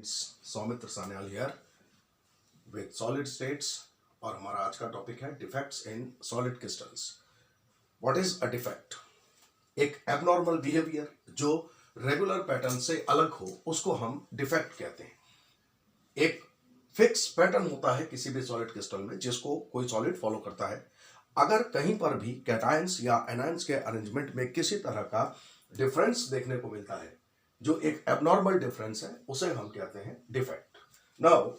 Soumitra Sanyal here with solid states. और हमारा आज का टॉपिक है defects in solid crystals. What is a defect? एक एबनॉर्मल बिहेवियर जो रेगुलर पैटर्न से अलग हो उसको हम डिफेक्ट कहते हैं। एक फिक्स पैटर्न होता है किसी भी सॉलिड क्रिस्टल में जिसको कोई सॉलिड फॉलो करता है। अगर कहीं पर भी कैटायंस या एनायंस के अरेंजमेंट में किसी तरह का डिफरेंस देखने को मिलता है, जो एक एबनॉर्मल डिफरेंस है, उसे हम कहते हैं defect. Now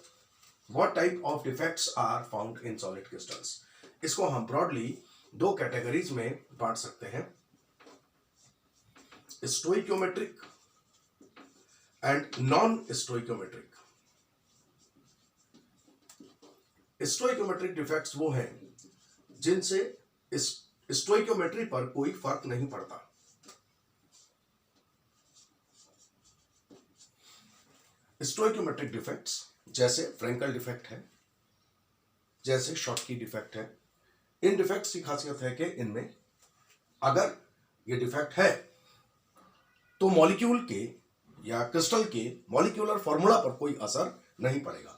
what type of defects are found in solid crystals? इसको हम ब्रॉडली दो कैटेगरीज में बांट सकते हैं, stoichiometric and non stoichiometric. Stoichiometric defects वो हैं जिनसे स्टोइकियोमेट्री पर कोई फर्क नहीं पड़ता। स्टोइकियोमेट्रिक डिफेक्ट्स जैसे फ्रेंकल डिफेक्ट है, जैसे शॉटकी डिफेक्ट है। इन डिफेक्ट्स की खासियत है कि इनमें अगर ये डिफेक्ट है तो मॉलिक्यूल के या क्रिस्टल के मॉलिक्यूलर फॉर्मूला पर कोई असर नहीं पड़ेगा।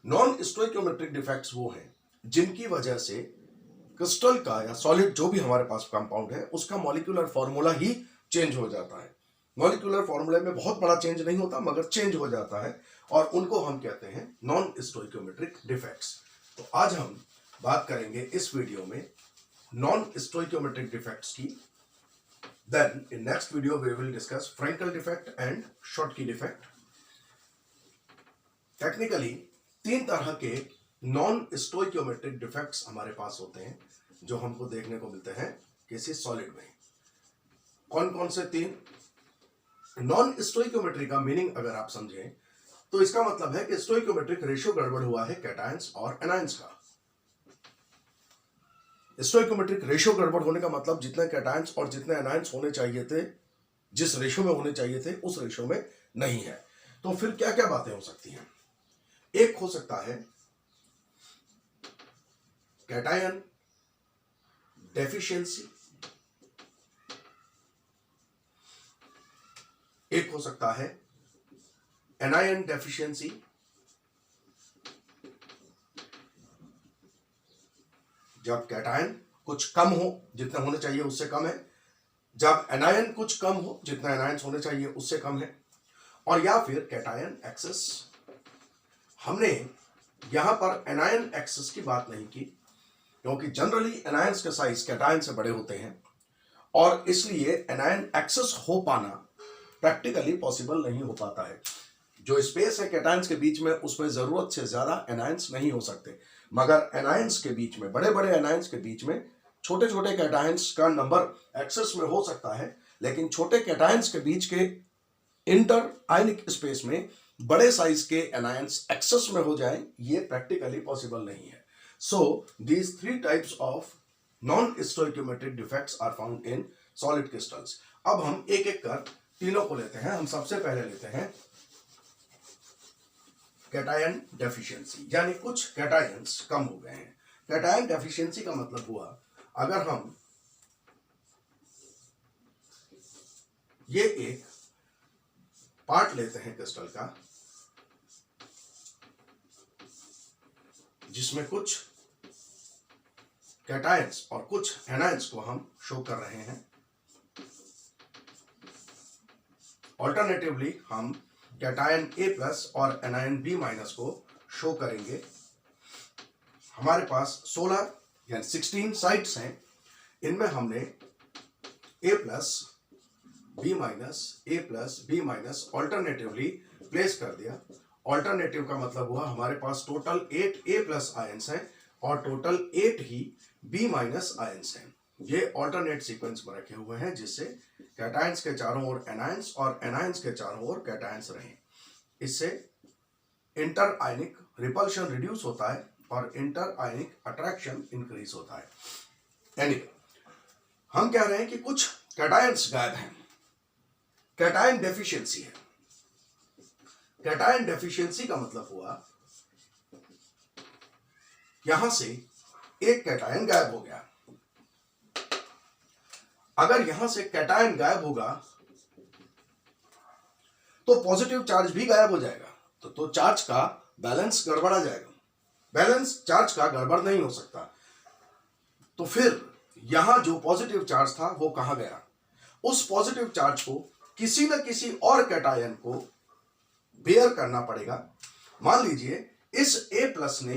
नॉन स्टोइकियोमेट्रिक डिफेक्ट्स वो हैं जिनकी वजह से क्रिस्टल का या सॉलिड जो भी हमारे पास कंपाउंड है उसका मॉलिक्यूलर फॉर्मूला ही चेंज हो जाता है। मॉलिक्यूलर फॉर्मूले में बहुत बड़ा चेंज नहीं होता मगर चेंज हो जाता है और उनको हम कहते हैं नॉन स्टोइकियोमेट्रिक डिफेक्ट्स। तो आज हम बात करेंगे इस वीडियो में नॉन स्टोइकियोमेट्रिक डिफेक्ट्स की। Then in next video we will discuss Frenkel defect and Schottky defect. Technically तीन तरह के नॉन स्टोइकियोमेट्रिक डिफेक्ट्स हमारे पास होते हैं जो हमको देखने को मिलते हैं किसी सॉलिड में। कौन कौन से तीन? नॉन स्टोइकियोमेट्री का मीनिंग अगर आप समझें तो इसका मतलब है कि स्टोइकियोमेट्रिक रेशियो गड़बड़ हुआ है कैटायंस और एनायंस का। स्टोइकियोमेट्रिक रेशियो गड़बड़ होने का मतलब जितने कैटायंस और जितने एनायंस होने चाहिए थे, जिस रेशियो में होने चाहिए थे उस रेशियो में नहीं है। तो फिर क्या क्या बातें हो सकती हैं? एक हो सकता है कैटायन डेफिशिएंसी, एक हो सकता है एनायन डेफिशिएंसी, जब कैटायन कुछ कम हो, जितना होने चाहिए उससे कम है, जब एनायन कुछ कम हो, जितना एनायंस होने चाहिए उससे कम है, और या फिर कैटायन एक्सेस। हमने यहां पर एनायन एक्सेस की बात नहीं की क्योंकि जनरली एनायंस के साइज कैटायन से बड़े होते हैं और इसलिए एनायन एक्सेस हो पाना प्रैक्टिकली पॉसिबल नहीं हो पाता है। जो स्पेस है कैटायंस के बीच में उसमें जरूरत से ज्यादा एनायंस नहीं हो सकते, मगर एनायंस के बीच में, बड़े बड़े एनायंस के बीच में छोटे छोटे कैटायंस का नंबर एक्सेस में हो सकता है, लेकिन छोटे कैटायंस के बीच के इंटर आयनिक स्पेस में बड़े साइज के एनायंस एक्सेस में हो जाएं, ये प्रैक्टिकली पॉसिबल नहीं है। So these three types of non stoichiometric defects are found in solid crystals. अब हम एक एक कर तीनों को लेते हैं। हम सबसे पहले लेते हैं कैटायन डेफिशिएंसी, यानी कुछ कैटायंस कम हो गए हैं। कैटायन डेफिशिएंसी का मतलब हुआ अगर हम ये एक पार्ट लेते हैं क्रिस्टल का जिसमें कुछ कैटायंस और कुछ एनायंस को हम शो कर रहे हैं। ऑल्टरनेटिवली हम कैटायन A प्लस और एनायन B माइनस को शो करेंगे। हमारे पास 16 यानी 16 साइट्स हैं। इनमें हमने A plus B minus, A plus B minus alternatively place कर दिया। ऑल्टरनेटिव का मतलब हुआ हमारे पास टोटल 8 A प्लस आयंस हैं और टोटल 8 ही B माइनस आयंस हैं। ये ऑल्टरनेट सीक्वेंस में रखे हुए हैं जिससे कैटायंस के चारों ओर एनायंस और एनायंस के चारों ओर कैटायंस रहें। इससे इंटर आयनिक रिपल्शन रिड्यूस होता है और इंटर आयनिक अट्रैक्शन इंक्रीज होता है। एनीवे, हम कह रहे हैं कि कुछ कैटायंस गायब हैं, कैटायन डेफिशिएंसी है। कैटायन डेफिशिएंसी का मतलब हुआ यहां से एक कैटायन गायब हो गया। अगर यहां से कैटायन गायब होगा तो पॉजिटिव चार्ज भी गायब हो जाएगा तो चार्ज का बैलेंस गड़बड़ा जाएगा। बैलेंस चार्ज का गड़बड़ नहीं हो सकता। तो फिर यहां जो पॉजिटिव चार्ज था वो कहां गया? उस पॉजिटिव चार्ज को किसी न किसी और कैटायन को बेयर करना पड़ेगा। मान लीजिए इस A प्लस ने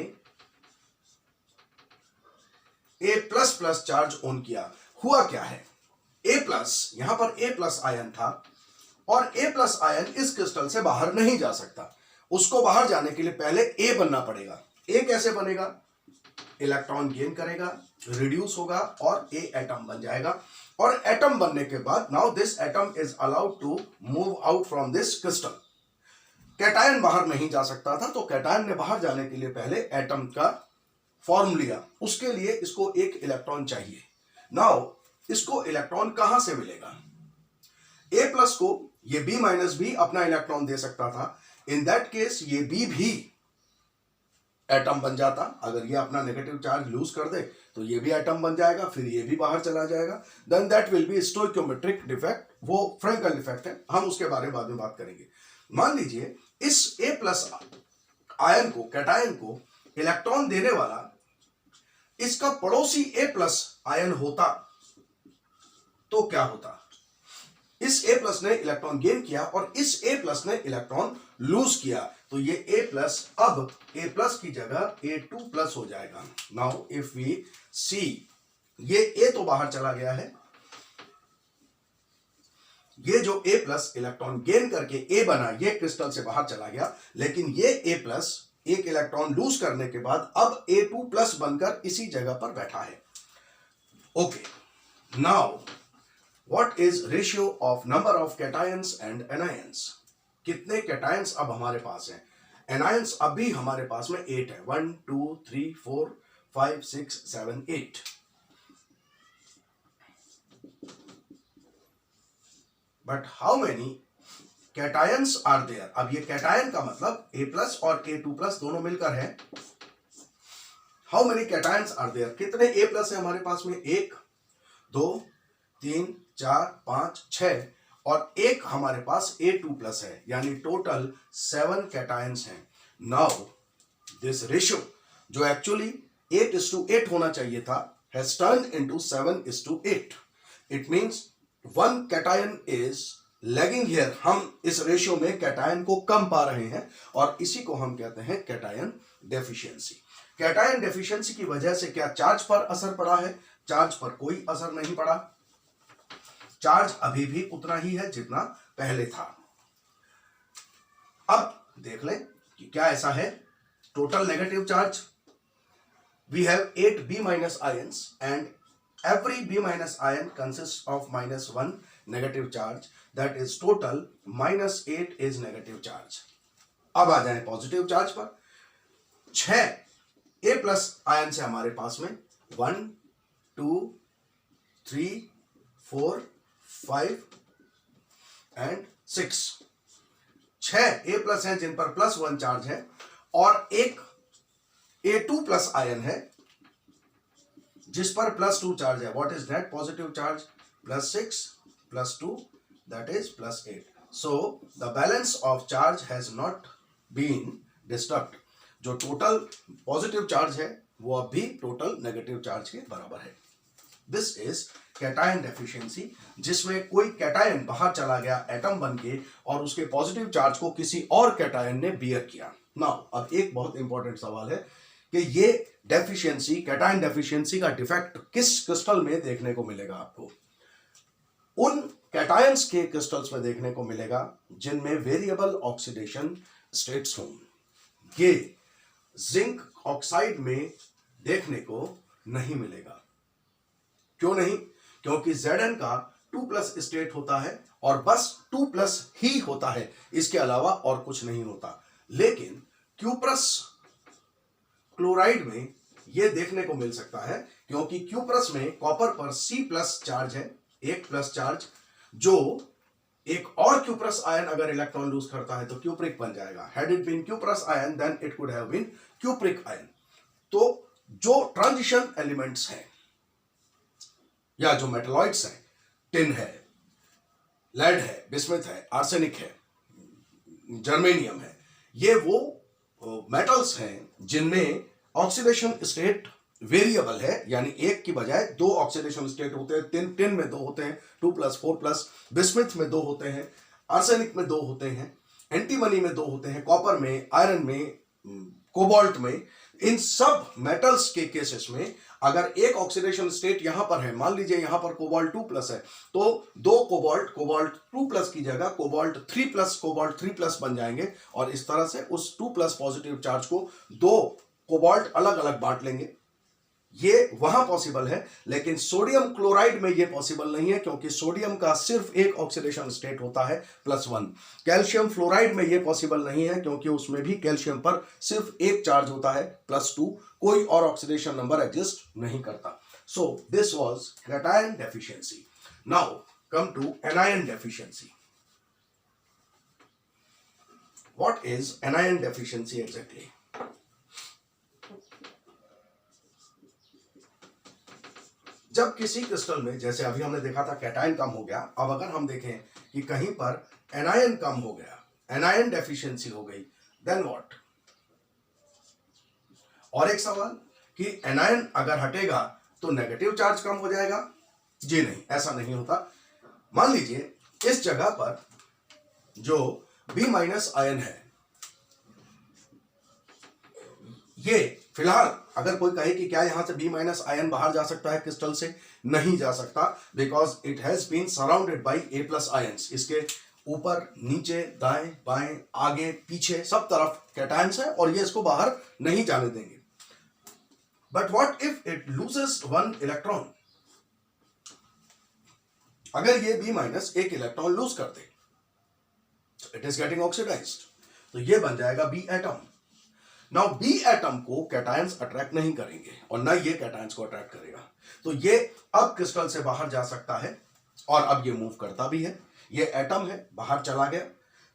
A plus plus charge on किया। हुआ क्या है, A प्लस, यहां पर A प्लस आयन था और A प्लस आयन इस क्रिस्टल से बाहर नहीं जा सकता। उसको बाहर जाने के लिए पहले A बनना पड़ेगा। A कैसे बनेगा? इलेक्ट्रॉन गेन करेगा, रिड्यूस होगा और A एटम बन जाएगा। और एटम बनने के बाद now this atom is allowed to move out from this crystal. Cation बाहर नहीं जा सकता था, तो कैटायन ने बाहर जाने के लिए पहले एटम का फॉर्म लिया। उसके लिए इसको एक इलेक्ट्रॉन चाहिए। नाउ इसको इलेक्ट्रॉन कहां से मिलेगा? A प्लस को ये B माइनस भी अपना इलेक्ट्रॉन दे सकता था। इन दैट केस ये B भी एटम बन जाता। अगर ये अपना नेगेटिव चार्ज लूज कर दे तो ये भी एटम बन जाएगा, फिर ये भी बाहर चला जाएगा। Then that will be stoichiometric defect. वो फ्रेंकल डिफेक्ट है, हम उसके बारे में बाद में बात करेंगे। मान लीजिए इस A प्लस आयन को, कैटायन को इलेक्ट्रॉन देने वाला इसका पड़ोसी A प्लस आयन होता तो क्या होता? इस A प्लस ने इलेक्ट्रॉन गेन किया और इस A प्लस ने इलेक्ट्रॉन लूज किया, तो ये A प्लस अब A प्लस की जगह A2 प्लस हो जाएगा। नाउ इफ वी सी, ये A तो बाहर चला गया है, ये जो A प्लस इलेक्ट्रॉन गेन करके A बना ये क्रिस्टल से बाहर चला गया, लेकिन ये A प्लस एक इलेक्ट्रॉन लूज करने के बाद अब A2 प्लस बनकर इसी जगह पर बैठा है। Okay, now what is ratio of number of cations and anions? कितने कैटायंस अब हमारे पास हैं? एनायंस अभी हमारे पास में 8 है। 1 2 3 4 5 6 7 8। But how many cations are there? अब ये कैटायन का मतलब A प्लस और A2 प्लस दोनों मिलकर है। How many cations are there? कितने A प्लस है हमारे पास में? 1 2 3 4 5 6 और एक हमारे पास A2 प्लस है, यानी टोटल 7 कैटायंस हैं। नाउ दिस रेशियो जो एक्चुअली 8:8 होना चाहिए था has turned into 7:8. It means one cation is lagging here. हम इस रेशियो में कैटायन को कम पा रहे हैं और इसी को हम कहते हैं कैटायन डेफिशिएंसी। कैटायन डेफिशिएंसी की वजह से क्या चार्ज पर असर पड़ा है? चार्ज पर कोई असर नहीं पड़ा। चार्ज अभी भी उतना ही है जितना पहले था। अब देख लें कि क्या ऐसा है। Total negative charge, we have 8 B minus ions and every B minus ion consists of -1 negative charge, that is total -8 is negative charge. अब आ जाए पॉजिटिव चार्ज पर। 6 A प्लस आयन से हमारे पास में 1 2 3 4 5 एंड 6 6 A प्लस हैं जिन पर +1 charge है और एक A2 प्लस आयन है जिस पर +2 चार्ज है। What is that positive charge? +6 +2 that is +8। So the balance of charge has not been disturbed. जो टोटल पॉजिटिव चार्ज है वो अब भी टोटल नेगेटिव चार्ज के बराबर है। दिस इज कैटायन डेफिशिएंसी, जिसमें कोई कैटायन बाहर चला गया एटम बन के और उसके पॉजिटिव चार्ज को किसी और कैटायन ने बियर किया। नाउ अब एक बहुत इंपॉर्टेंट सवाल है कि ये डेफिशिएंसी, कैटायन डेफिशिएंसी का डिफेक्ट किस क्रिस्टल में देखने को मिलेगा? आपको उन कैटायंस के क्रिस्टल्स में देखने को मिलेगा जिनमें वेरिएबल ऑक्सीडेशन स्टेट्स हों। ये जिंक ऑक्साइड में देखने को नहीं मिलेगा। क्यों नहीं? क्योंकि Zn का 2+ स्टेट होता है और बस 2+ ही होता है, इसके अलावा और कुछ नहीं होता। लेकिन क्यूप्रस क्लोराइड में यह देखने को मिल सकता है क्योंकि क्यूप्रस में कॉपर पर C+ चार्ज है, 1+ चार्ज, जो एक और क्यूप्रस आयन अगर इलेक्ट्रॉन लूज करता है तो क्यूप्रिक बन जाएगा। Had it been cuprous ion then it could have been cupric ion. तो जो ट्रांजिशन एलिमेंट्स हैं या जो मेटलॉइड्स हैं, टिन है, लेड है, बिस्मथ है, आर्सेनिक है, जर्मेनियम है, ये वो मेटल्स हैं जिनमें ऑक्सीडेशन स्टेट वेरिएबल है, यानी एक की बजाय दो ऑक्सीडेशन स्टेट होते हैं। टिन में दो होते हैं, 2+, 4+, बिस्मिथ में दो होते हैं, आर्सेनिक में दो होते हैं, एंटीमनी में दो होते हैं, कॉपर में, आयरन में, कोबाल्ट में। इन सब मेटल्स के केसेस में अगर एक ऑक्सीडेशन स्टेट यहां पर है, मान लीजिए यहां पर कोबाल्ट 2+ है, तो दो कोबाल्ट 2+ की जगह कोबाल्ट 3+ बन जाएंगे, और इस तरह से उस 2+ पॉजिटिव चार्ज को दो कोबाल्ट अलग अलग बांट लेंगे। ये वहां पॉसिबल है, लेकिन सोडियम क्लोराइड में ये पॉसिबल नहीं है, क्योंकि सोडियम का सिर्फ एक ऑक्सीडेशन स्टेट होता है, +1। कैल्शियम फ्लोराइड में ये पॉसिबल नहीं है, क्योंकि उसमें भी कैल्शियम पर सिर्फ एक चार्ज होता है, +2। कोई और ऑक्सीडेशन नंबर एग्जिस्ट नहीं करता। So this was cation deficiency. Now come to anion deficiency. What is anion deficiency exactly? जब किसी क्रिस्टल में, जैसे अभी हमने देखा था कैटायन कम हो गया, अब अगर हम देखें कि कहीं पर एनायन कम हो गया, एनायन डेफिशिएंसी हो गई, देन व्हाट? और एक सवाल कि एनायन अगर हटेगा तो नेगेटिव चार्ज कम हो जाएगा? जी नहीं, ऐसा नहीं होता। मान लीजिए इस जगह पर जो B- आयन है, ये फिलहाल अगर कोई कहे कि क्या यहां से B- आयन बाहर जा सकता है क्रिस्टल से, नहीं जा सकता, because it has been surrounded by A+ ions. इसके ऊपर, नीचे, दाएं बाएं, आगे पीछे सब तरफ कैटायंस है, और ये इसको बाहर नहीं जाने देंगे। But what if it loses 1 electron? अगर ये B- एक इलेक्ट्रॉन लूज कर दे, इट इज गेटिंग ऑक्सीडाइज्ड, तो ये बन जाएगा B atom. Now B atom को कैटायंस अट्रैक्ट नहीं करेंगे, और ना ये कैटायंस को अट्रैक्ट करेगा, तो ये अब क्रिस्टल से बाहर जा सकता है, और अब ये मूव करता भी है। ये एटम है, बाहर चला गया,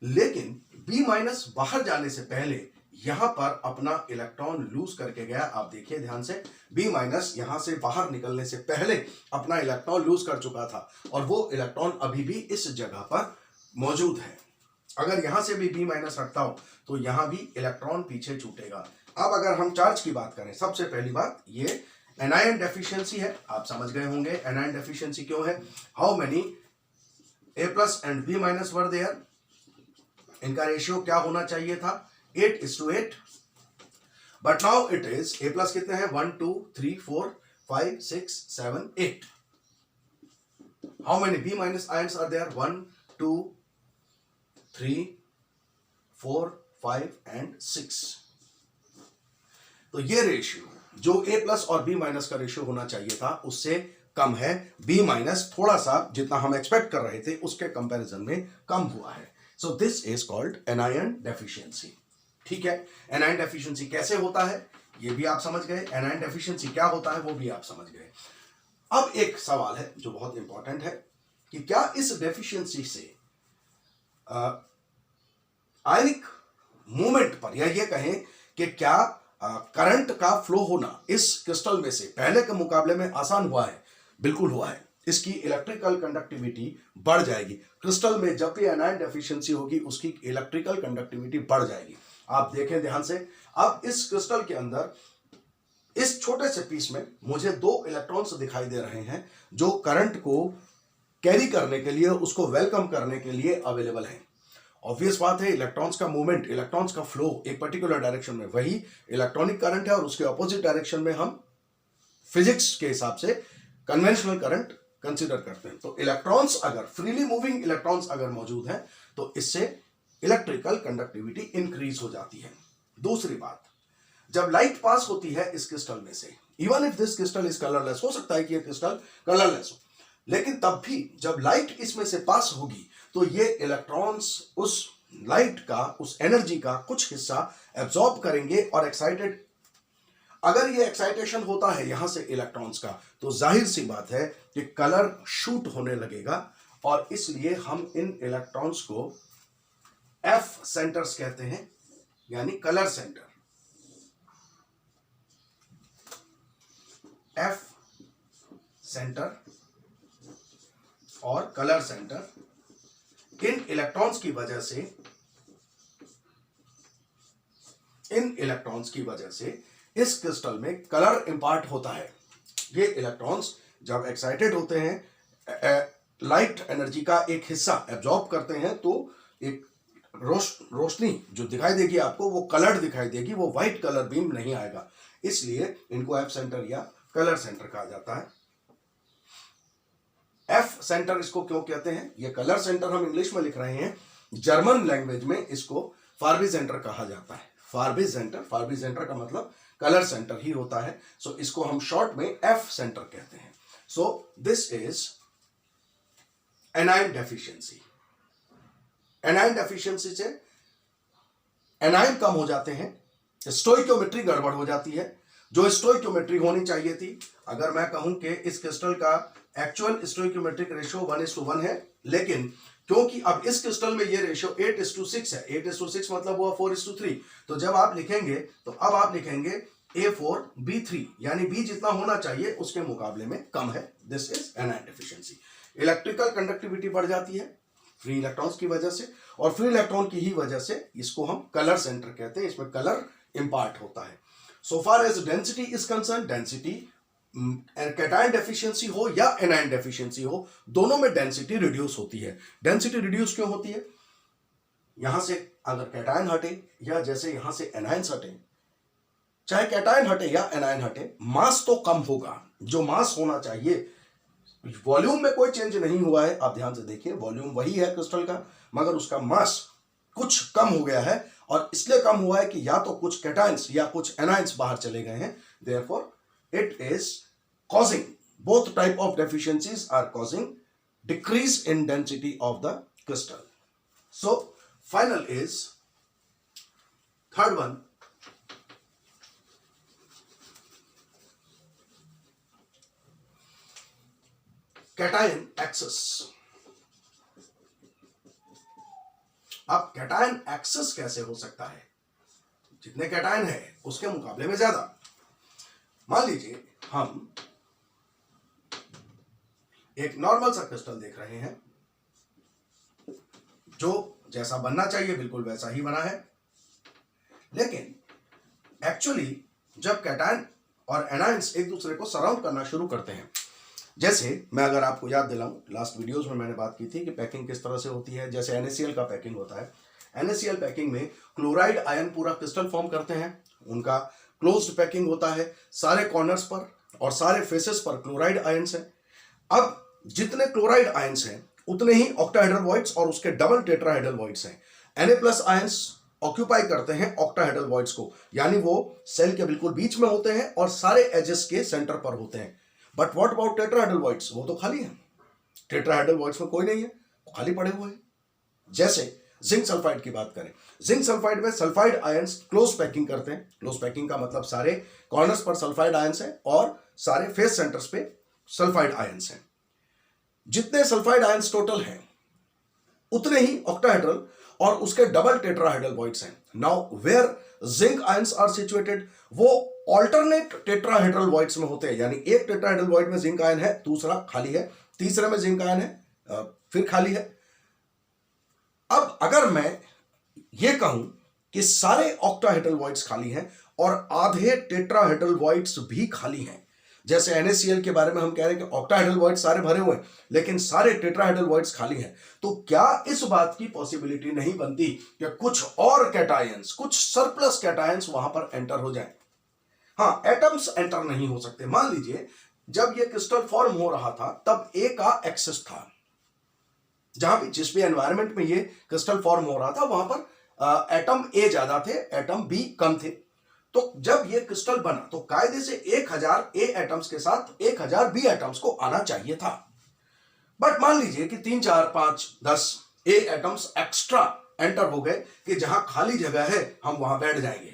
लेकिन B- बाहर जाने से पहले यहां पर अपना इलेक्ट्रॉन लूज करके गया। आप देखिए ध्यान से, B- यहां से बाहर निकलने से पहले अपना इलेक्ट्रॉन लूज कर चुका था, और वो इलेक्ट्रॉन अभी भी इस जगह पर मौजूद है। अगर यहां से भी B- हटता हो तो यहां भी इलेक्ट्रॉन पीछे छूटेगा। अब अगर हम चार्ज की बात करें, सबसे पहली बात, ये एनायन डेफिशिएंसी है, आप समझ गए होंगे एनायन डेफिशिएंसी क्यों है। How many A+ and B- were there? इनका रेशियो क्या होना चाहिए था? 8:8, but now it is A+ कितने हैं? 1 2 3 4 5 6 7 8। How many B- ions are there? 1 2 3 4 5 and 6। तो ये रेशियो जो A+ और B- का रेशियो होना चाहिए था, उससे कम है। B- थोड़ा सा, जितना हम एक्सपेक्ट कर रहे थे उसके कंपैरिजन में कम हुआ है। So this is called anion deficiency. ठीक है, एनायन डेफिशिएंसी कैसे होता है ये भी आप समझ गए, एनायन डेफिशिएंसी क्या होता है वो भी आप समझ गए। अब एक सवाल है जो बहुत इंपॉर्टेंट है कि क्या इस डेफिशिएंसी से आयनिक मूवमेंट पर, या ये कहें कि क्या करंट का फ्लो होना इस क्रिस्टल में से पहले के मुकाबले में आसान हुआ है? बिल्कुल हुआ है। इसकी इलेक्ट्रिकल कंडक्टिविटी बढ़ जाएगी। क्रिस्टल में जब भी एनायन डेफिशिएंसी होगी उसकी इलेक्ट्रिकल कंडक्टिविटी बढ़ जाएगी। आप देखें ध्यान से, अब इस क्रिस्टल के अंदर इस छोटे से पीस में मुझे दो इलेक्ट्रॉन्स दिखाई दे रहे हैं जो करंट को कैरी करने के लिए, उसको वेलकम करने के लिए अवेलेबल है। ऑब्वियस बात है, इलेक्ट्रॉन्स का मूवमेंट, इलेक्ट्रॉन्स का फ्लो एक पर्टिकुलर डायरेक्शन में, वही इलेक्ट्रॉनिक करंट है, और उसके ऑपोजिट डायरेक्शन में हम फिजिक्स के हिसाब से कन्वेंशनल करंट कंसीडर करते हैं। तो इलेक्ट्रॉन्स अगर, फ्रीली मूविंग इलेक्ट्रॉन्स अगर मौजूद हैं तो इससे इलेक्ट्रिकल कंडक्टिविटी इंक्रीज हो जाती है। दूसरी बात, जब लाइट पास होती है इस क्रिस्टल में से, even if this crystal is colourless, हो सकता है कि यह क्रिस्टल कलरलेस हो, लेकिन तब भी जब लाइट इसमें से पास होगी तो ये इलेक्ट्रॉन्स उस लाइट का, उस एनर्जी का कुछ हिस्सा एब्जॉर्ब करेंगे, और एक्साइटेड, अगर ये एक्साइटेशन होता है यहां से इलेक्ट्रॉन्स का, तो जाहिर सी बात है कि कलर शूट होने लगेगा, और इसलिए हम इन इलेक्ट्रॉन्स को F सेंटर्स कहते हैं, यानी कलर सेंटर। F सेंटर और कलर सेंटर, इन इलेक्ट्रॉन्स की वजह से इन इलेक्ट्रॉन्स की वजह से इस क्रिस्टल में कलर इंपार्ट होता है। ये इलेक्ट्रॉन्स जब एक्साइटेड होते हैं, लाइट एनर्जी का एक हिस्सा एब्जॉर्ब करते हैं, तो एक रोशनी जो दिखाई देगी आपको वो कलर्ड दिखाई देगी, वो व्हाइट कलर बीम नहीं आएगा। इसलिए इनको एफ सेंटर या कलर सेंटर कहा जाता है। एफ सेंटर इसको क्यों कहते हैं? ये कलर सेंटर हम इंग्लिश में लिख रहे हैं, जर्मन लैंग्वेज में इसको फार्बी सेंटर कहा जाता है। फार्बी सेंटर का मतलब कलर सेंटर ही होता है। सो इसको हम शॉर्ट में एफ सेंटर कहते हैं। So this is A9 deficiency. A9 deficiency से एनाइन कम हो जाते हैं, स्टोइकियोमेट्री गड़बड़ हो जाती है। जो स्टोइकियोमेट्री होनी चाहिए थी, अगर मैं कहूं कि इस क्रिस्टल का एक्चुअल स्टोइकियोमेट्रिक रेशियो 1:1 है, लेकिन क्योंकि अब इस क्रिस्टल में ये रेशियो 8:6 है, 8:6 मतलब हुआ 4:3, तो जब आप लिखेंगे तो अब आप लिखेंगे A4B3, यानी B जितना होना चाहिए उसके मुकाबले में कम है। This is A9 deficiency. Electrical conductivity बढ़ जाती है फ्री इलेक्ट्रॉन्स की वजह से, और फ्री इलेक्ट्रॉन की ही वजह से इसको हम कलर सेंटर कहते हैं। इसमें कलर इंपार्ट होता है। So far as density is concern, density cation deficiency हो या एनायन डेफिशिएंसी हो, दोनों में डेंसिटी रिड्यूस होती है। डेंसिटी रिड्यूस क्यों होती है? यहां से अगर कैटायन हटे या जैसे यहां से एनायंस हटे, चाहे कैटायन हटे या एनायन हटे, मास तो कम होगा। जो मास होना चाहिए, वॉल्यूम में कोई चेंज नहीं हुआ है, आप ध्यान से देखिए, वॉल्यूम वही है क्रिस्टल का, मगर उसका मास कुछ कम हो गया है, और इसलिए कम हुआ है कि या तो कुछ कैटायंस या कुछ एनायंस बाहर चले गए हैं। Therefore it is causing, both type of deficiencies are causing decrease in density of the crystal. So final is third one, cation axis. अब कैटायन एक्सेस कैसे हो सकता है? जितने कैटायन है उसके मुकाबले में ज्यादा। मान लीजिए हम एक नॉर्मल सा क्रिस्टल देख रहे हैं, जो जैसा बनना चाहिए बिल्कुल वैसा ही बना है, लेकिन एक्चुअली जब कैटायन और एनायंस एक दूसरे को सराउंड करना शुरू करते हैं, जैसे मैं अगर आपको याद दिलाऊं, लास्ट वीडियोस में मैंने बात की थी कि पैकिंग किस तरह से होती है। जैसे NaCl का पैकिंग होता है, NaCl पैकिंग में क्लोराइड आयन पूरा क्रिस्टल फॉर्म करते हैं, उनका क्लोज्ड पैकिंग होता है, सारे कॉर्नर्स पर और सारे फेसेस पर क्लोराइड आयंस है। अब जितने क्लोराइड आयंस हैं उतने ही ऑक्टाहेड्रल वॉइड्स और उसके डबल टेट्राहेड्रल वॉइड्स हैं। Na+ आयंस ऑक्यूपाई करते हैं ऑक्टाहेड्रल वॉइड्स को, यानी वो सेल के बिल्कुल बीच में होते हैं और सारे एजेस के सेंटर पर होते हैं। But what about tetrahedral voids? वो तो खाली है, टेट्राहेड्रल वॉइड्स में कोई नहीं है, खाली पड़े हुए हैं। जैसे जिंक सल्फाइड की बात करें, जिंक सल्फाइड में सल्फाइड आयंस क्लोज पैकिंग करते हैं। क्लोज पैकिंग का मतलब सारे कॉर्नर्स पर सल्फाइड आयंस हैं और सारे फेस सेंटर्स पे सल्फाइड आयंस हैं। जितने सल्फाइड आयंस टोटल हैं उतने ही ऑक्टाहेड्रल और उसके डबल टेट्राहेड्रल वॉइड्स हैं। Now where zinc ions are situated, वो ऑल्टरनेट टेट्राहेड्रल वॉइड्स में होते हैं, यानी एक टेट्राहेड्रल वॉइड में जिंक आयन है, दूसरा खाली है, तीसरे में जिंक आयन है, फिर खाली है। अब अगर मैं ये कहूं कि सारे ऑक्टाहेड्रल वॉइड्स खाली हैं और आधे टेट्राहेड्रल वॉइड्स भी खाली हैं, जैसे NaCl के बारे में हम कह रहे हैं कि ऑक्टाहेड्रल वॉइड्स सारे भरे हुए हैं लेकिन सारे टेट्राहेड्रल वॉइड्स खाली हैं, तो क्या इस बात की पॉसिबिलिटी नहीं बनती कि कुछ और कैटायंस, कुछ सरप्लस कैटायंस वहां पर एंटर हो जाएं? हाँ, एटम्स एंटर नहीं हो सकते। मान लीजिए जब ये क्रिस्टल फॉर्म हो रहा था तब A का एक्सेस था, जहां भी जिस भी एनवायरनमेंट में ये क्रिस्टल फॉर्म हो रहा था वहां पर एटम A ज्यादा थे, एटम B कम थे। तो जब ये क्रिस्टल बना तो कायदे से 1000 A एटम्स के साथ 1000 B एटम्स को आना चाहिए था। बट मान लीजिए कि 3, 4, 5, 10 A एटम्स एक्स्ट्रा एंटर हो गए कि जहां खाली जगह है हम वहां बैठ जाएंगे।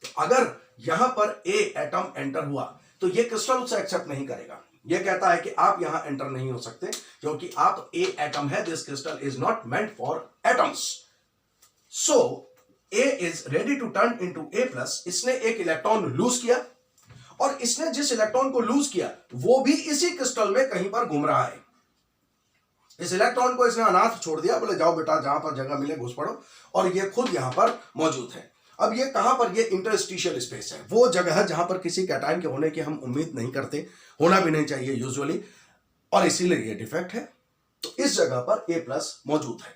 तो अगर यहां पर A एटम एंटर हुआ तो ये क्रिस्टल उसे एक्सेप्ट नहीं करेगा। ये कहता है कि आप यहां एंटर नहीं हो सकते क्योंकि आप A एटम है, this crystal is not meant for atoms. So A is ready to turn into A+। इसने एक इलेक्ट्रॉन लूज किया और इसने जिस इलेक्ट्रॉन को लूज किया वो भी इसी क्रिस्टल में कहीं पर घूम रहा है। इस इलेक्ट्रॉन को इसने अनाथ छोड़ दिया, बोले जाओ बेटा जहां पर जगह मिले घुस पड़ो, और ये खुद यहां पर मौजूद है। अब ये कहां पर, ये इंटरस्टिशियल स्पेस है, वो जगह है जहां पर किसी कैटायन के होने की हम उम्मीद नहीं करते, होना भी नहीं चाहिए यूजुअली, और इसीलिए ये डिफेक्ट है। तो इस जगह पर A+ मौजूद है।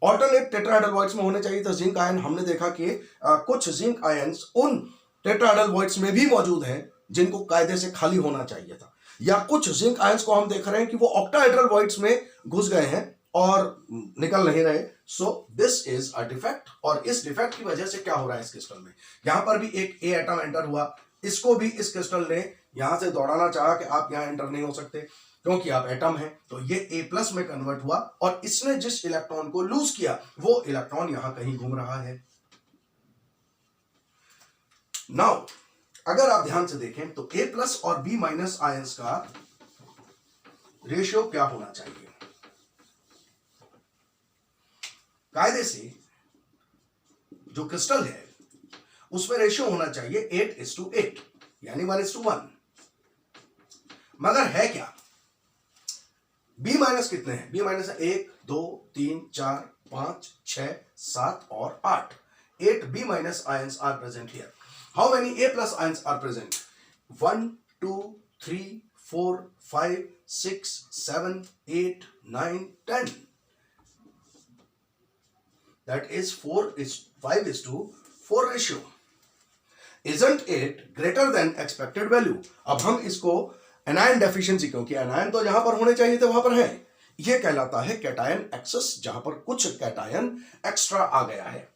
ऑल्टरनेट टेट्राहेड्रल वॉइड्स में होने चाहिए था जिंक आयन। हमने देखा कि कुछ जिंक आयन्स उन टेट्राहेड्रल वॉइड्स में भी मौजूद हैं जिनको कायदे से खाली होना चाहिए था, या कुछ जिंक आयन्स को हम देख रहे हैं कि वो ऑक्टाहेड्रल वॉइड्स में घुस गए हैं और निकल नहीं रहे। So this is a defect, और इस डिफेक्ट की वजह से क्या हो रहा है इस क्रिस्टल में, यहां पर भी एक A एटम एंटर हुआ, इसको भी इस क्रिस्टल ने यहां से दौड़ाना चाहा कि आप यहां एंटर नहीं हो सकते क्योंकि आप एटम हैं, तो ये A+ में कन्वर्ट हुआ, और इसने जिस इलेक्ट्रॉन को लूज किया वो इलेक्ट्रॉन यहां कहीं घूम रहा है। नाउ अगर आप ध्यान से देखें तो A+ और B- आयंस का रेशियो क्या होना चाहिए। कायदे से जो क्रिस्टल है उसमें रेशियो होना चाहिए 8:8, यानी 1:1, मगर है क्या, B- कितने हैं, B- 1, 2, 3, 4, 5, 6, 7 और 8, 8 B- ions are present here. How many A+ ions are present? 1, 2, 3, 4, 5, 6, 7, 8, 9, 10. That is 5:4 ratio. Isn't it greater than expected value? अब हम इसको एनायन डेफिशिएंसी, क्योंकि एनायन तो जहां पर होने चाहिए थे वहां पर है, यह कहलाता है कैटायन एक्सेस, जहां पर कुछ कैटायन एक्स्ट्रा आ गया है।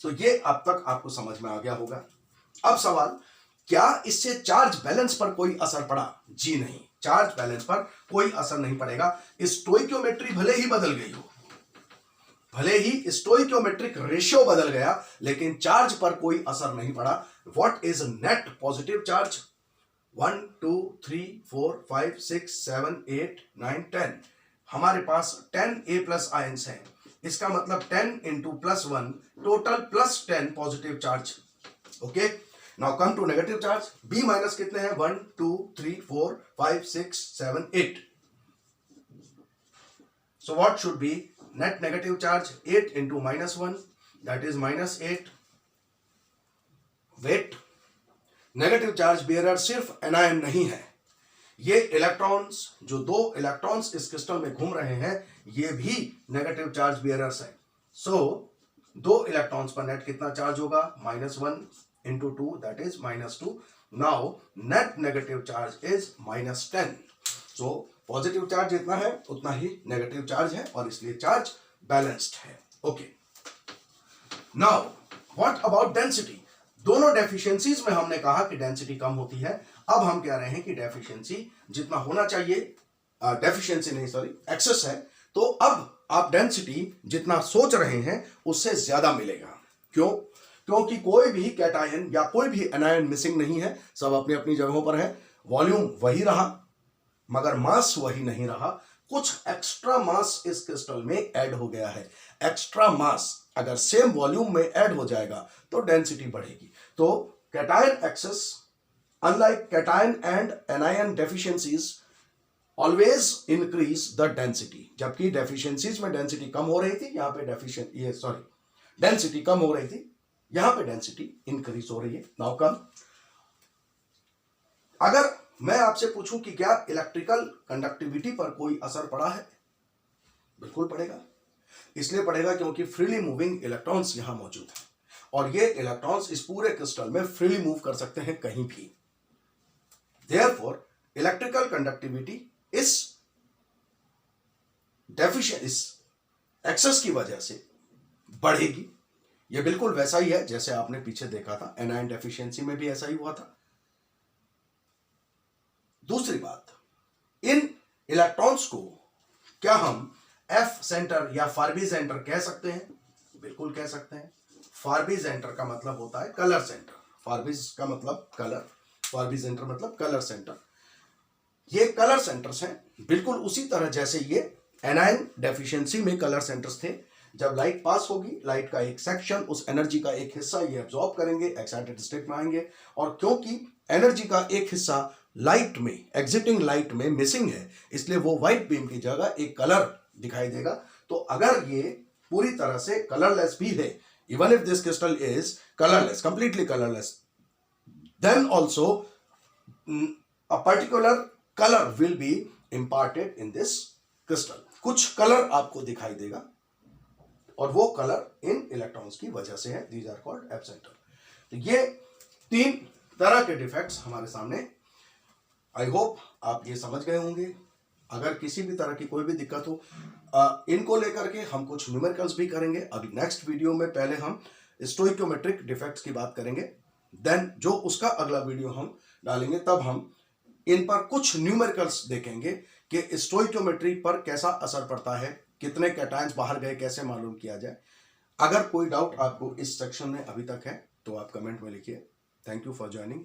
तो ये अब तक आपको समझ में आ गया होगा। अब सवाल, क्या इससे चार्ज बैलेंस पर कोई असर पड़ा? जी नहीं, चार्ज बैलेंस पर कोई असर नहीं पड़ेगा। स्टोइकियोमेट्री भले ही बदल गई हो, भले ही स्टोइकियोमेट्रिक रेशियो बदल गया, लेकिन चार्ज पर कोई असर नहीं पड़ा। What is net positive charge? 1, 2, 3, 4, 5, 6, 7, 8, 9, 10। हमारे पास 10 A+ आयंस हैं, इसका मतलब 10 into +1 total +10 positive charge. Okay, now come to negative charge. B- कितने हैं? 1, 2, 3, 4, 5, 6, 7, 8। So what should be net negative charge? 8 into -1, that is -8. Wait, negative charge bearer सिर्फ anion नहीं है, ये इलेक्ट्रॉन्स, जो 2 इलेक्ट्रॉन्स इस क्रिस्टल में घूम रहे हैं, ये भी नेगेटिव चार्ज बेयरर्स हैं। सो 2 इलेक्ट्रॉन्स पर नेट कितना चार्ज होगा? -1 into 2, that is -2. Now net negative charge is -10. So positive charge जितना है उतना ही नेगेटिव चार्ज है, और इसलिए चार्ज बैलेंस्ड है। Okay, now what about density? दोनों डेफिशिएंसीज में हमने कहा कि डेंसिटी कम होती है। अब हम कह रहे हैं कि डेफिशिएंसी जितना होना चाहिए, डेफिशिएंसी नहीं सॉरी, एक्सेस है, तो अब आप डेंसिटी जितना सोच रहे हैं उससे ज्यादा मिलेगा। क्यों? क्योंकि कोई भी कैटायन या कोई भी एनायन मिसिंग नहीं है, सब अपनी अपनी जगहों पर है। वॉल्यूम वही रहा मगर मास वही नहीं रहा, कुछ एक्स्ट्रा मास इस क्रिस्टल में ऐड हो गया है। एक्स्ट्रा मास अगर सेम वॉल्यूम में ऐड हो जाएगा तो डेंसिटी बढ़ेगी। तो cation excess, unlike cation and anion deficiencies, always increase the density. जबकि डेफिशिएंसीज में डेंसिटी कम हो रही थी, यहां पे डेंसिटी कम हो रही थी, यहां पे डेंसिटी इंक्रीज हो रही है। नाउ कम, अगर मैं आपसे पूछूं कि क्या इलेक्ट्रिकल कंडक्टिविटी पर कोई असर पड़ा है? बिल्कुल पड़ेगा। इसलिए पड़ेगा क्योंकि फ्रीली मूविंग इलेक्ट्रॉन्स यहां मौजूद हैं, और ये इलेक्ट्रॉन्स इस पूरे क्रिस्टल में फ्रीली मूव कर सकते हैं कहीं भी। देयरफॉर इलेक्ट्रिकल कंडक्टिविटी इस एक्सेस की वजह से बढ़ेगी। यह बिल्कुल वैसा ही है जैसे आपने पीछे देखा था, एनायन डेफिशिएंसी में भी ऐसा ही हुआ था। दूसरी बात, इन इलेक्ट्रॉन्स को क्या हम F सेंटर या फारबी सेंटर कह सकते हैं? बिल्कुल कह सकते हैं। फारबी सेंटर का मतलब होता है कलर सेंटर, फारबीज का मतलब कलर, फारबी सेंटर मतलब कलर सेंटर। ये कलर सेंटर्स हैं, बिल्कुल उसी तरह जैसे ये एनायन डेफिशिएंसी में कलर सेंटर्स थे। जब लाइट पास होगी, लाइट का एक सेक्शन, उस एनर्जी का एक हिस्सा ये एब्जॉर्ब करेंगे, एक्साइटेड स्टेट में आएंगे, और क्योंकि एनर्जी का एक हिस्सा लाइट में, एग्जिटिंग लाइट में मिसिंग है, इसलिए वो व्हाइट बीम की जगह एक कलर दिखाई देगा। तो अगर ये पूरी तरह से कलरलेस भी है, even if this crystal is colorless, completely colorless, then also a particular color will be imparted in this crystal. कुछ कलर आपको दिखाई देगा और वो कलर इन इलेक्ट्रॉन्स की वजह से है. These are called absental. तो ये 3 तरह के डिफेक्ट्स हमारे सामने. आई होप आप ये समझ गए होंगे. अगर किसी भी तरह की कोई भी दिक्कत हो, इनको लेकर के हम कुछ न्यूमेरिकल्स भी करेंगे. अभी नेक्स्ट वीडियो में पहले हम स्टोइकोमेट्रिक डिफेक्ट्स की बात करेंगे, देन जो उसका अगला वीडियो हम डालेंगे तब हम इन पर कुछ न्यूमेरिकल्स देखेंगे कि स्टोइकोमेट्री पर कैसा असर पड़ता है, कितने कैटायंस बाहर गए, कैसे मालूम किया जाए. अगर कोई डाउट आपको इस सेक्शन में अभी तक है तो आप कमेंट में लिखिए. Thank you for joining.